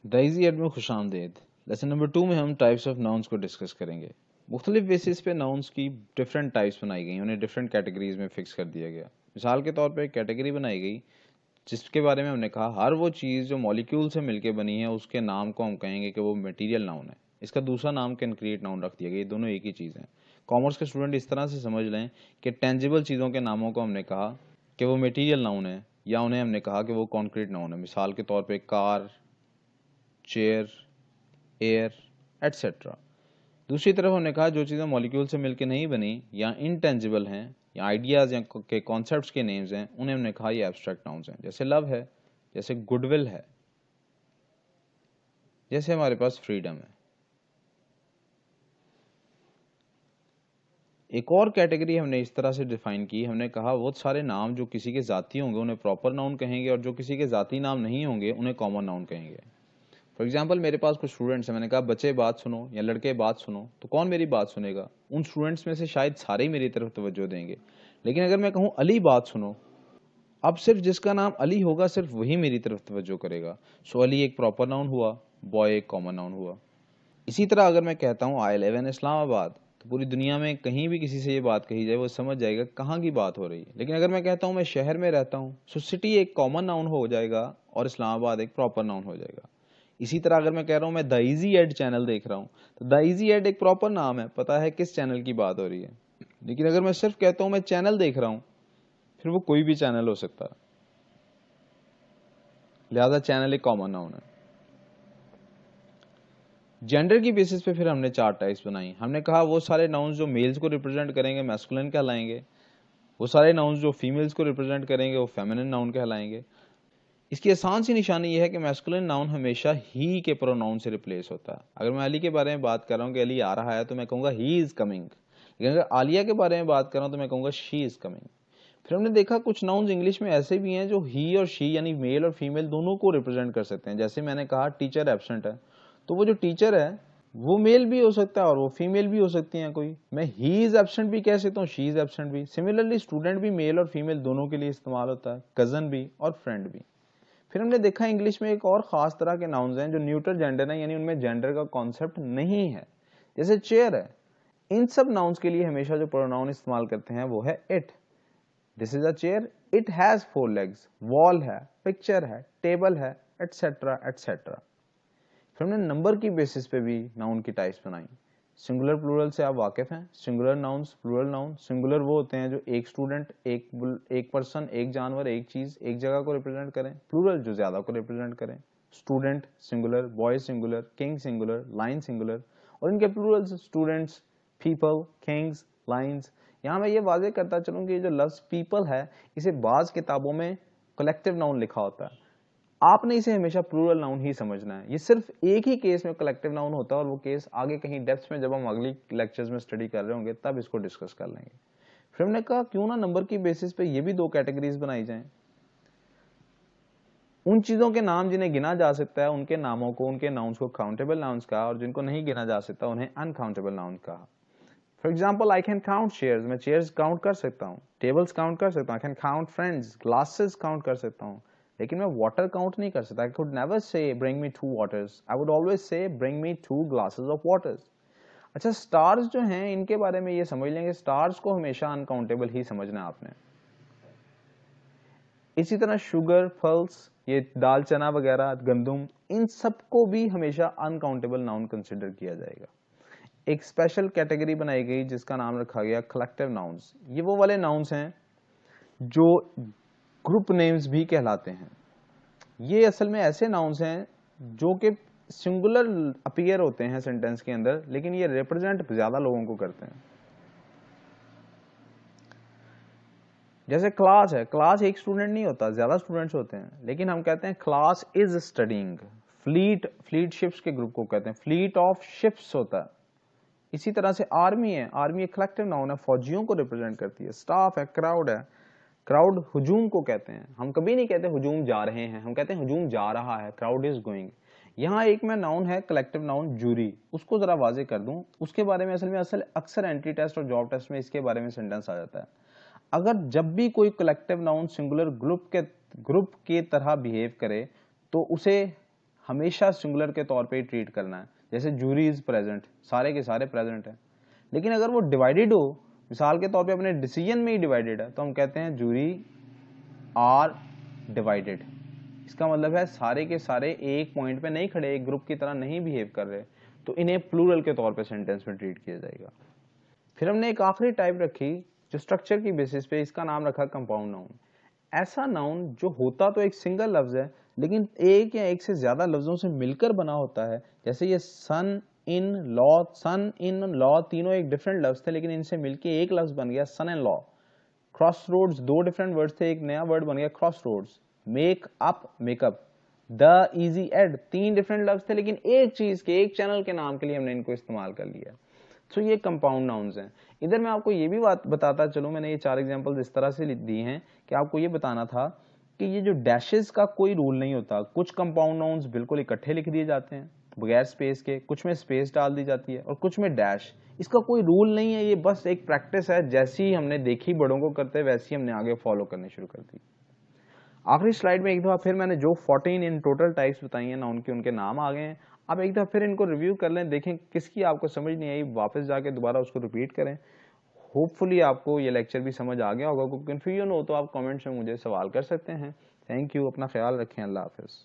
डाइजी add में खुशामदीद। Lesson number 2 में हम टाइप्स ऑफ नाउन्स को डिस्कस करेंगे। मुख्तलिफ बेसिस पे नाउन्स की डिफरेंट टाइप्स बनाई गई, उन्हें डिफरेंट कैटेगरीज में फिक्स कर दिया गया। मिसाल के तौर पर एक कैटेगरी बनाई गई जिसके बारे में हमने कहा हर वो चीज़ जो मॉलिक्यूल से मिलकर बनी है उसके नाम को हम कहेंगे कि वो मटीरियल नाउन है। इसका दूसरा नाम कंक्रीट नाउन रख दिया गया। ये दोनों एक ही चीज़ हैं। कॉमर्स के स्टूडेंट इस तरह से समझ लें कि टेंजिबल चीज़ों के नामों को हमने कहा कि वो मटीरियल नाउन है, या उन्हें हमने कहा कि वो कॉन्क्रीट नाउन है। मिसाल के तौर पर कार, चेयर, एयर, एट्सेट्रा। दूसरी तरफ हमने कहा जो चीज़ें मॉलिक्यूल से मिलकर नहीं बनी या इनटेंजिबल हैं या आइडियाज़ या के कॉन्सेप्ट्स के नेम्स हैं, उन्हें हमने कहा ये एब्स्ट्रैक्ट नाउन्स हैं। जैसे लव है, जैसे गुडविल है, जैसे हमारे पास फ्रीडम है। एक और कैटेगरी हमने इस तरह से डिफाइन की, हमने कहा वो सारे नाम जो किसी के जाती होंगे उन्हें प्रॉपर नाउन कहेंगे और जो किसी के जाती नाम नहीं होंगे उन्हें कॉमन नाउन कहेंगे। फॉर एग्जाम्पल मेरे पास कुछ स्टूडेंट्स हैं, मैंने कहा बच्चे बात सुनो या लड़के बात सुनो, तो कौन मेरी बात सुनेगा? उन स्टूडेंट्स में से शायद सारे ही मेरी तरफ तवज्जो देंगे। लेकिन अगर मैं कहूँ अली बात सुनो, अब सिर्फ जिसका नाम अली होगा सिर्फ वही मेरी तरफ तवज्जो करेगा। सो अली एक प्रॉपर नाउन हुआ, बॉय एक कॉमन नाउन हुआ। इसी तरह अगर मैं कहता हूँ आई लिव इन इस्लामाबाद, तो पूरी दुनिया में कहीं भी किसी से ये बात कही जाए वो समझ जाएगा कहाँ की बात हो रही है। लेकिन अगर मैं कहता हूँ मैं शहर में रहता हूँ, सो सिटी एक कॉमन नाउन हो जाएगा और इस्लामाबाद एक प्रॉपर नाउन हो जाएगा। इसी तरह अगर मैं कह रहा हूँ मैं द इजी एड चैनल देख रहा हूँ, तो द इजी एड एक प्रॉपर नाम है, पता है किस चैनल की बात हो रही है। लेकिन अगर मैं सिर्फ कहता हूँ मैं चैनल देख रहा हूँ, फिर वो कोई भी चैनल हो सकता है। लिहाजा चैनल एक कॉमन नाउन है। जेंडर की बेसिस पे फिर हमने 4 टाइप्स बनाई। हमने कहा वो सारे नाउन्स जो मेल्स को रिप्रेजेंट करेंगे मैस्कुलिन कहलाएंगे, वो सारे नाउन्स जो फीमेल्स को रिप्रेजेंट करेंगे वो फेमिनिन नाउन कहलाएंगे। इसकी आसान सी निशानी यह है कि मैस्कुलिन नाउन हमेशा ही के प्रोनाउन से रिप्लेस होता है। अगर मैं अली के बारे में बात कर रहा हूँ कि अली आ रहा है, तो मैं कहूँगा ही इज कमिंग। लेकिन अगर आलिया के बारे में बात कर रहा हूँ तो मैं कहूँगा शी इज कमिंग। फिर हमने देखा कुछ नाउन्स इंग्लिश में ऐसे भी हैं जो ही और शी यानी मेल और फीमेल दोनों को रिप्रेजेंट कर सकते हैं। जैसे मैंने कहा टीचर एब्सेंट है, तो वो जो टीचर है वो मेल भी हो सकता है और वो फीमेल भी हो सकती है कोई। मैं ही इज एब्सेंट भी कह सकता हूँ, शी इज एब्सेंट भी। सिमिलरली स्टूडेंट भी मेल और फीमेल दोनों के लिए इस्तेमाल होता है, कजन भी और फ्रेंड भी। फिर हमने देखा इंग्लिश में एक और खास तरह के नाउन्स हैं जो न्यूट्रल जेंडर है, यानी उनमें जेंडर का कॉन्सेप्ट नहीं है। जैसे चेयर है, इन सब नाउन्स के लिए हमेशा जो प्रोनाउन इस्तेमाल करते हैं वो है it. This is a chair, it has 4 legs. Wall है, पिक्चर है, टेबल है, एटसेट्रा एटसेट्रा। फिर हमने नंबर की बेसिस पे भी नाउन की टाइप्स बनाई। सिंगुलर प्लूरल से आप वाकिफ हैं। Singular nouns, plural noun. Singular वो होते हैं जो एक स्टूडेंट, एक पर्सन, एक जानवर, एक चीज, एक जगह को रिप्रेजेंट करें। प्लूरल जो ज्यादा को रिप्रेजेंट करें। Student singular, boy singular, king singular, line singular. और इनके Plurals students, people, Kings, lines. यहाँ मैं ये वाजे करता चलूँ कि जो लफ्ज पीपल है, इसे बाज किताबों में कलेक्टिव नाउन लिखा होता है। आपने इसे हमेशा प्लूरल नाउन ही समझना है। ये सिर्फ एक ही केस में कलेक्टिव नाउन होता है और वो केस आगे कहीं डेप्थ में जब हम अगली लेक्चर्स में स्टडी कर रहे होंगे तब इसको डिस्कस कर लेंगे। फिर हमने कहा क्यों ना नंबर की बेसिस पे ये भी 2 कैटेगरीज बनाई जाएं। उन चीजों के नाम जिन्हें गिना जा सकता है उनके नामों को, उनके नाउन्स को काउंटेबल नाउन्स कहा, और जिनको नहीं गिना जा सकता उन्हें अनकाउंटेबल नाउन कहा। For example I can count chairs, मैं चेयर्स काउंट कर सकता हूँ। टेबल्स काउंट कर सकता हूँ। I can count friends, glasses count कर सकता हूँ। लेकिन मैं वाटर काउंट नहीं कर सकता। I could never say bring me 2 waters, I would always say bring me 2 glasses of waters. अच्छा, स्टार्स जो हैं इनके बारे में ये समझ लेंगे, स्टार्स को हमेशा अनकाउंटेबल ही समझना है आपने। इसी तरह शुगर, फल्स, ये दाल चना वगैरह, गंदुम, इन सबको भी हमेशा अनकाउंटेबल नाउन कंसिडर किया जाएगा। एक स्पेशल कैटेगरी बनाई गई जिसका नाम रखा गया कलेक्टिव नाउन्स। ये वो वाले नाउन्स हैं जो ग्रुप नेम्स भी कहलाते हैं। ये असल में ऐसे नाउन्स हैं जो कि सिंगुलर अपीयर होते हैं सेंटेंस के अंदर, लेकिन ये रिप्रेजेंट ज्यादा लोगों को करते हैं। जैसे क्लास है, क्लास एक स्टूडेंट नहीं होता, ज्यादा स्टूडेंट्स होते हैं, लेकिन हम कहते हैं class is studying. Fleet, fleet ships के ग्रुप को कहते हैं, फ्लीट ऑफ शिप्स होता है। इसी तरह से आर्मी है, आर्मी एक कलेक्टिव नाउन है, फौजियों को रिप्रेजेंट करती है। स्टाफ है, क्राउड है, क्राउड हुजूम को कहते हैं। हम कभी नहीं कहते हुजूम जा रहे हैं, हम कहते हैं हुजूम जा रहा है, क्राउड इज गोइंग। यहाँ एक मैं नाउन है कलेक्टिव नाउन जूरी, उसको जरा वाजे कर दूं। उसके बारे में अक्सर एंट्री टेस्ट और जॉब टेस्ट में इसके बारे में सेंटेंस आ जाता है। अगर जब भी कोई कलेक्टिव नाउन सिंगुलर ग्रुप के तरह बिहेव करे तो उसे हमेशा सिंगुलर के तौर पे ही ट्रीट करना है। जैसे जूरी इज प्रेजेंट, सारे के सारे प्रेजेंट है। लेकिन अगर वो डिवाइडेड हो, मिसाल के तौर पे अपने डिसीजन में ही डिवाइडेड है, तो हम कहते हैं जूरी आर डिवाइडेड। इसका मतलब है सारे के सारे एक पॉइंट पे नहीं खड़े, एक ग्रुप की तरह नहीं बिहेव कर रहे, तो इन्हें प्लूरल के तौर पे सेंटेंस में ट्रीट किया जाएगा। फिर हमने एक आखिरी टाइप रखी जो स्ट्रक्चर की बेसिस पे, इसका नाम रखा कंपाउंड नाउन। ऐसा नाउन जो होता तो एक सिंगल लफ्ज है, लेकिन एक या एक से ज्यादा लफ्जों से मिलकर बना होता है। जैसे ये सन इन लॉ तीनों एक डिफरेंट लफ्ज थे, लेकिन इनसे मिलके एक लफ्ज बन गया son and law. Cross roads दो डिफरेंट वर्ड थे, एक नया वर्ड बन गया cross roads. Make up makeup. The easy एड तीन डिफरेंट लफ्ज थे, लेकिन एक चीज के, एक चैनल के नाम के लिए हमने इनको इस्तेमाल कर लिया। तो ये कंपाउंड नाउन्स हैं। इधर मैं आपको ये भी बात बताता चलूं, मैंने ये 4 एग्जांपल्स इस तरह से दी हैं कि आपको ये बताना था कि ये जो डैशेस का कोई रूल नहीं होता। कुछ कंपाउंड नाउन्स बिल्कुल इकट्ठे लिख दिए जाते हैं बगैर स्पेस के, कुछ में स्पेस डाल दी जाती है और कुछ में डैश। इसका कोई रूल नहीं है, ये बस एक प्रैक्टिस है। जैसी ही हमने देखी बड़ों को करते, वैसी हमने आगे फॉलो करनी शुरू कर दी। आखिरी स्लाइड में एक दफा फिर मैंने जो 14 इन टोटल टाइप्स बताई हैं ना, उनके नाम आ गए हैं। आप एक दफा फिर इनको रिव्यू कर लें, देखें किसकी आपको समझ नहीं आई, वापस जाके दोबारा उसको रिपीट करें। होपफुली आपको ये लेक्चर भी समझ आ गया होगा। कोई कन्फ्यूजन हो तो आप कमेंट्स में मुझे सवाल कर सकते हैं। थैंक यू, अपना ख्याल रखें, अल्लाह हाफिज़।